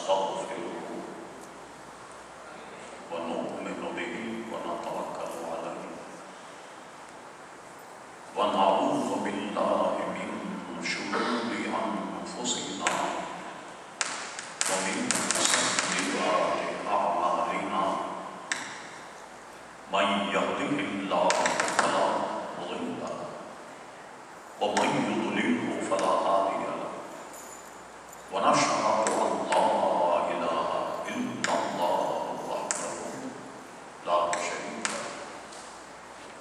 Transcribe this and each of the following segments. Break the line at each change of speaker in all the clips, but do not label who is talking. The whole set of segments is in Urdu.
ونستغفره ونؤمن به ونتوكل عليه ونعوذ بالله من شرور أنفسنا ومن سيئات أعمالنا من يهده الله فلا مضل له ومن يضلله فلا هادي له ونشهد أن لا إله إلا الله وحده لا شريك له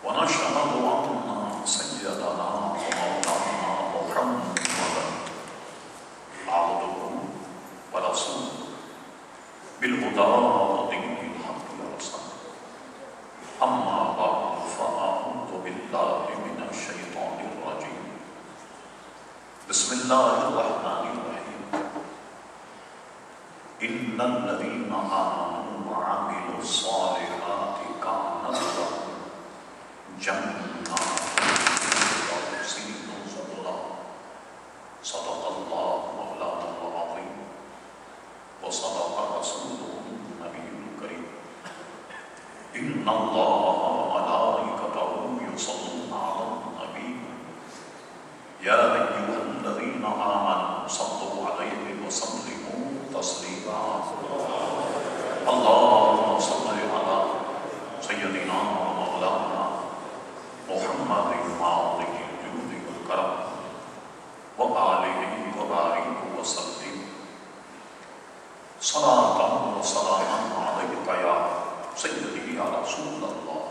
ونشهد أن سيدنا ومولانا محمدا عبده ورسوله بالهدى ودين الحق ورسوله أما بعد فأعوذ بالله من الشيطان الرجيم بسم الله الرحمن الرحيم إن الذين آمنوا وعملوا الصالحات كانت لهم جنات صدق الله مولانا العظيم وصدق رسوله النبي الكريم إن الله وملائكته يصلون على النبي يا أيها الذين آمنوا صلوا عليه وسلموا تسليما اللهم صل على سيدنا ومولانا محمد الماضي الجود والكرم وآله وبارك وسلم صلاة وسلاما عليك يا سيدي يا رسول الله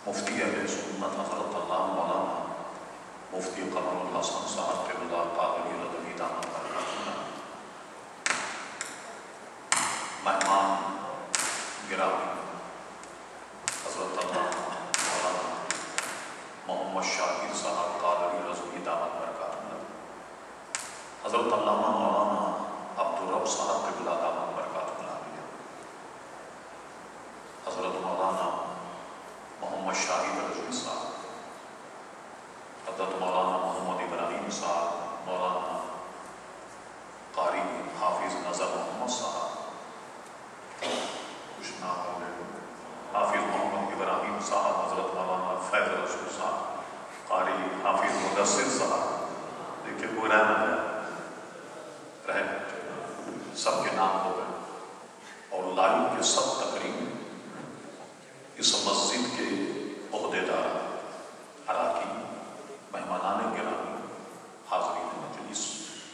مفتی اہل سنت حضرت اللہ مولانا مفتی قمر الحسن صاحب قبلہ قادری رضوی دامت برکاتہ مہمان گرامی حضرت اللہ مولانا محمد شاہد صاحب قادری رضوی دامت برکاتہ حضرت علامہ مولانا عبدالرب صاحب قبلہ دامت برکاتہ حضرت مولانا محمد شاہد رضوی صاحب حضرت مولانا محمد ابراہیم صاحب مولانا قاری حافظ نظر محمد صاحب کچھ نام ہو گئے حافظ محمد ابراہیم صاحب حضرت مولانا فیض رسول صاحب قاری حافظ مدثر صاحب دیکھیں کوئی رہنا رہے سب کے نام ہو گئے اور لائیو کے سب تقریب اس مسجد کے عہدیدار اراکین مہمانان گرامی حاضرین مجلس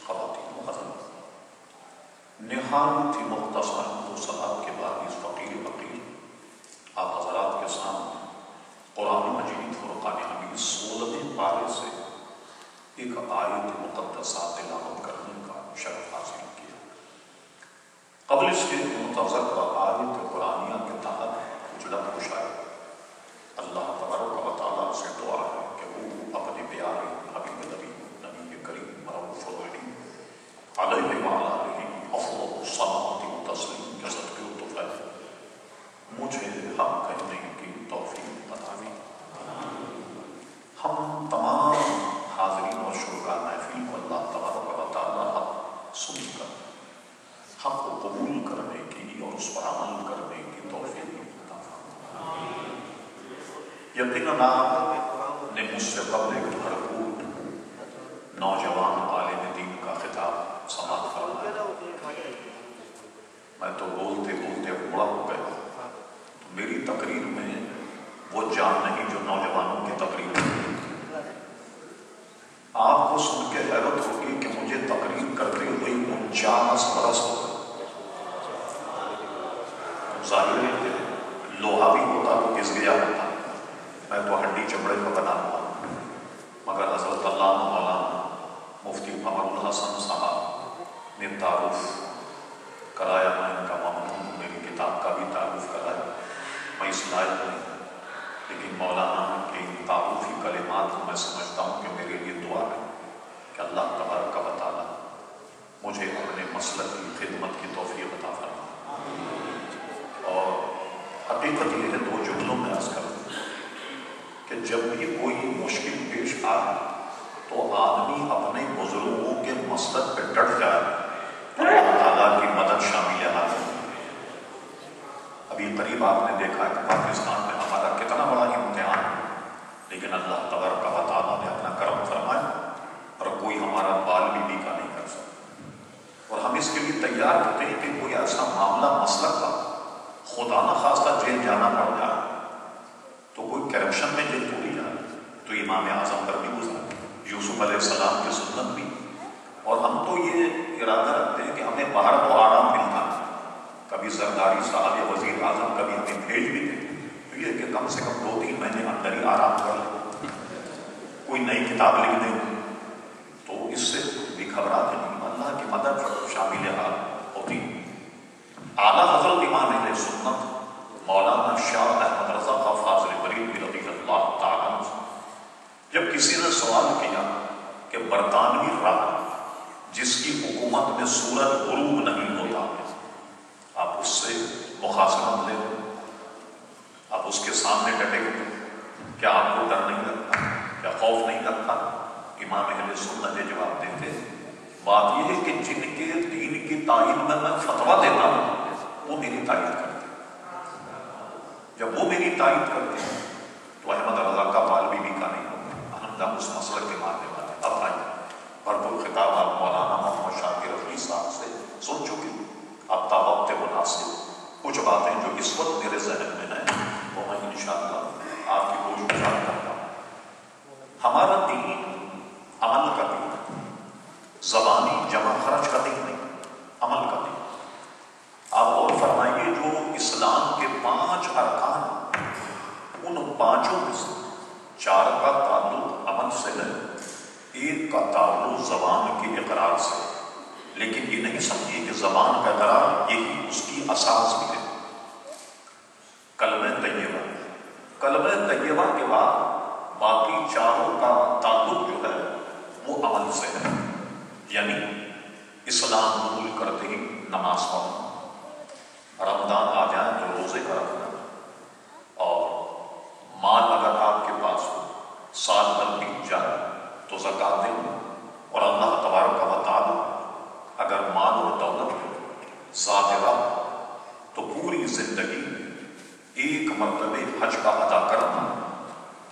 خواتین و حضرات نہایت ہی مختصر دو صلات کے بعد اس فقیر آپ حضرات کے سامنے قرآن مجید فرقان حمید 16 پارے سے ایک آیت مقدسہ تلاوت کرنے کا شرف حاصل کیا قبل اس کے متذکرہ آیت قرآنیہ کے تحت کچھ لفظ شاید اللہ تبارک و تعالیٰ سے دعا ہے کہ وہ اپنے پیارے حبیب نبی کریم رؤوف الرحیم علیہ وعلیہ افضل الصلاۃ والتسلیم کے صدقے و طفیل مجھے حق کہنے کی توفیق عطا فرمائے ہم تمام حاضرین اور شرکاء محفل کو اللہ تبارک و تعالیٰ حق سن کر حق کو قبول کرنے کی اور اس پر عمل کرنے کی توفیق عطا فرمائے یقیناً آپ نے مجھ سے قبل ایک بھرپور نوجوان عالم دین کا خطاب سماعت فرمایا میں تو بولتے بولتے بوڑھا ہو گیا تو میری تقریر میں وہ جان نہیں جو نوجوانوں کی تقریر میں آپ کو سن کے حیرت ہوگی کہ مجھے تقریر کرتے ہوئے 49 برس ہو گئے ظاہر ہے لوہا بھی ہوتا تو کس گیا ہوتا میں تو ہڈی چمڑے کا بنا ہوا مگر حضرت علامہ مولانا مفتی قمر الحسن صاحب نے تعارف کرایا میں ان کا ممنون میری کتاب کا بھی تعارف کرایا میں اس لائق نہیں لیکن مولانا کے ان تعارفی کلمات کو میں سمجھتا ہوں کہ میرے لیے دعا ہے کہ اللہ تبارک و تعالیٰ مجھے اپنے مسلک کی خدمت کی توفیق عطا فرمائے اور حقیقت یہ ہے 2 جملوں میں عرض کروں کہ جب بھی کوئی مشکل پیش آئے تو آدمی اپنے بزرگوں کے مسلک پہ ڈٹ جائے تو اللہ تعالیٰ قریب آپ نے دیکھا کہ پاکستان میں ہمارا کتنا بڑا امتحان ہے، لیکن اللہ تبارک و تعالیٰ نے اپنا کرم فرمایا اور کوئی ہمارا بال بھی بیکا نہیں کر سکتا۔ اور ہم اس کے لیے تیار ہوتے ہیں کہ کوئی ایسا معاملہ مسلک کا خدا نہ خواستہ جیل جانا پڑ جائے تو کوئی کرپشن میں جیل تھوڑی جائے، تو امام اعظم پر بھی گزرا، یوسف علیہ السلام کی سنت بھی۔ اور ہم تو یہ ارادہ رکھتے ہیں کہ ہمیں باہر تو آرام ملتا ہے، کبھی زرداری صاحب یا وزیر اعظم کبھی ہمیں بھیج بھی دیں تو یہ کہ کم سے کم 2-3 مہینے اندر ہی آرام کر لیں، کوئی نئی کتاب لکھ دیں، تو اس سے بھی گھبراتے نہیں، اللہ کی مدد شامل حال ہوتی۔ اعلیٰ حضرت امام اہل سنت مولانا شاہ احمد رضا خان فاضل بریلوی رضی اللہ تعالیٰ عنہ، جب کسی نے سوال کیا کہ برطانوی راہ جس کی حکومت میں سورج غروب نہیں ہوتا، آپ اس سے مخاصمت لیں، آپ اس کے سامنے ڈٹے ہوئے، کیا آپ کو ڈر نہیں لگتا، کیا خوف نہیں لگتا؟ امام اہل سنت یہ جواب دیتے، بات یہ ہے کہ جن کے دین کی تائید میں فتویٰ دیتا ہوں وہ میری تائید کرتے ہیں، جب وہ میری تائید کرتے ہیں تو احمد رضا کا بال بھی بیکا نہیں ہوگا، ہم اس مسئلہ کے ماننے والے۔ اب آئیے بھرپور خطاب آپ مولانا محمد شاکر رفیع صاحب سے سن چکے، اب تا وقت مناسب کچھ باتیں جو اس وقت میرے ذہن میں ہیں وہ میں انشاءاللہ آپ کی گوش گزار کرتا ہوں۔ ہمارا دین عمل کا دین ہے، زبانی جمع خرچ کا دین نہیں، عمل کا دین۔ آپ اور فرمائیے جو اسلام کے 5 ارکان، ان 5 میں سے 4 کا تعلق عمل سے ہے، 1 کا تعلق زبان کے اقرار سے، لیکن یہ نہیں سمجھیے کہ زبان کا اقرار یہی اس کی اساس بھی ہے۔ کلمہ طیبہ، کلمہ طیبہ کے بعد باقی 4 کا تعلق جو ہے وہ عمل سے ہے، یعنی اسلام قبول کرتے ہی نماز پڑھنا، رمضان آ جائے تو روزے کا رکھنا، اور مال اگر آپ کے پاس ہو سال بھر بیت جائے تو زکوٰۃ دینا، اور اللہ تبارک و تعالیٰ اگر مال اور دولت ہو ظاہرہ تو پوری زندگی ایک مرتبہ حج کا ادا کرنا،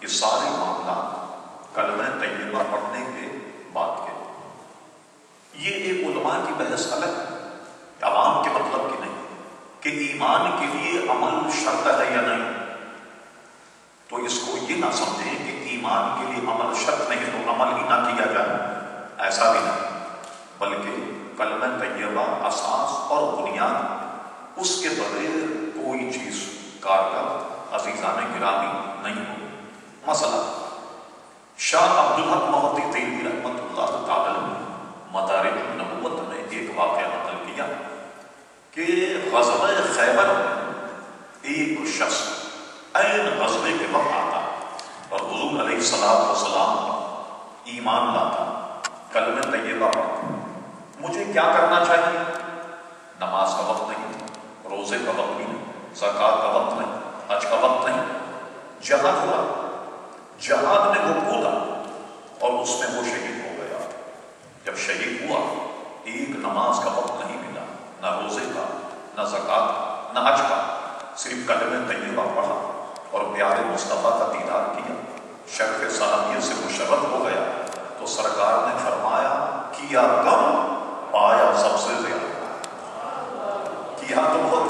یہ سارے معاملات کلمہ طیبہ پڑھنے کے بعد کے۔ یہ ایک علماء کی بحث الگ ہے، عوام کے مطلب کی نہیں، کہ ایمان کے لیے عمل شرط ہے یا نہیں، تو اس کو یہ نہ سمجھیں کہ ایمان کے لیے عمل شرط نہیں تو عمل ہی نہ کیا جائے، ایسا بھی نہیں، بلکہ کلمہ طیبہ اساس اور بنیاد، اس کے بغیر کوئی چیز کارگر عزیزان گرامی نہیں ہو۔ مثلا شاہ عبدالحق محدث دہلوی رحمۃ اللہ تعالی نے مدارج النبوت میں ایک واقعہ نقل کیا کہ غزوہ خیبر میں ایک شخص عین غزوے کے وقت آتا اور حضور علیہ السلام ایمان لاتا، کلمہ طیبہ پڑھتا، مجھے کیا کرنا چاہیے؟ نماز کا وقت نہیں، روزے کا وقت نہیں، زکوٰۃ کا وقت نہیں، حج کا وقت نہیں، جہاد ہوا، جہاد میں وہ کودا اور اس میں وہ شہید ہو گیا۔ جب شہید ہوا ایک نماز کا وقت نہیں ملا، نہ روزے کا، نہ زکوٰۃ، نہ حج کا، صرف کلمہ طیبہ پڑھا اور پیارے مصطفیٰ کا دیدار کیا، شرف صحابیت سے مشرف ہو گیا، تو سرکار نے فرمایا کیا کم پایا سب سے زیادہ، کیا تو بہت